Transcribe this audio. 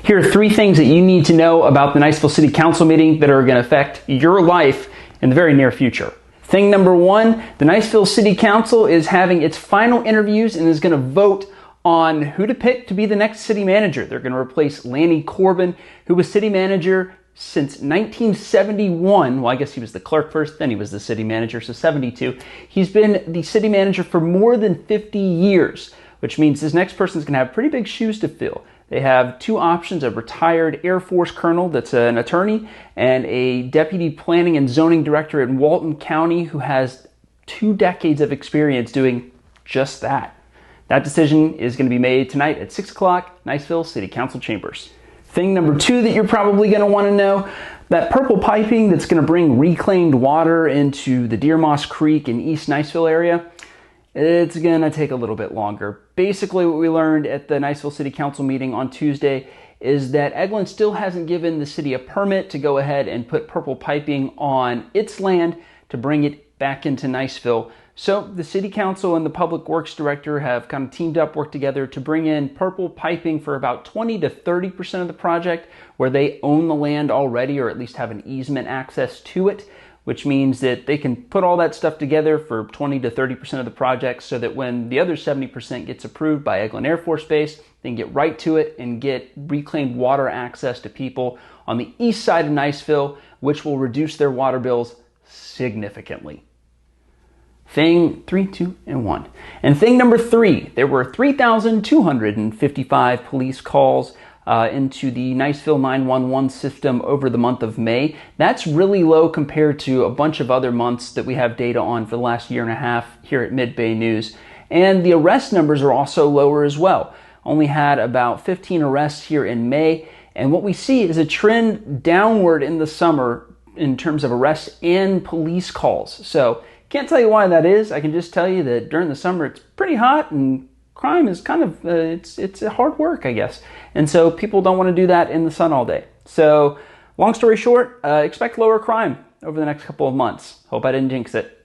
Here are 3 things that you need to know about the Niceville City Council meeting that are going to affect your life in the very near future. Thing number 1, the Niceville City Council is having its final interviews and is going to vote on who to pick to be the next city manager. They're going to replace Lanny Corbin, who was city manager since 1971. Well, I guess he was the clerk first, then he was the city manager, so 72. He's been the city manager for more than 50 years, which means this next person is going to have pretty big shoes to fill. They have 2 options, a retired Air Force colonel that's an attorney and a deputy planning and zoning director in Walton County who has 2 decades of experience doing just that. That decision is going to be made tonight at 6 o'clock, Niceville City Council chambers. Thing number 2 that you're probably going to want to know, that purple piping that's going to bring reclaimed water into the Deer Moss Creek in East Niceville area, it's going to take a little bit longer. Basically, what we learned at the Niceville City Council meeting on Tuesday is that Eglin still hasn't given the city a permit to go ahead and put purple piping on its land to bring it back into Niceville. So the City Council and the Public Works Director have kind of teamed up, worked together to bring in purple piping for about 20 to 30% of the project where they own the land already or at least have an easement access to it, which means that they can put all that stuff together for 20 to 30% of the project so that when the other 70% gets approved by Eglin Air Force Base, they can get right to it and get reclaimed water access to people on the east side of Niceville, which will reduce their water bills significantly. Thing 3, 2, and 1. And thing number 3, there were 3,255 police calls into the Niceville 911 system over the month of May. That's really low compared to a bunch of other months that we have data on for the last year and a half here at Mid-Bay News. And the arrest numbers are also lower as well. Only had about 15 arrests here in May. And what we see is a trend downward in the summer in terms of arrests and police calls. So can't tell you why that is. I can just tell you that during the summer it's pretty hot and crime is kind of, it's hard work, I guess. And so people don't want to do that in the sun all day. So long story short, expect lower crime over the next couple of months. Hope I didn't jinx it.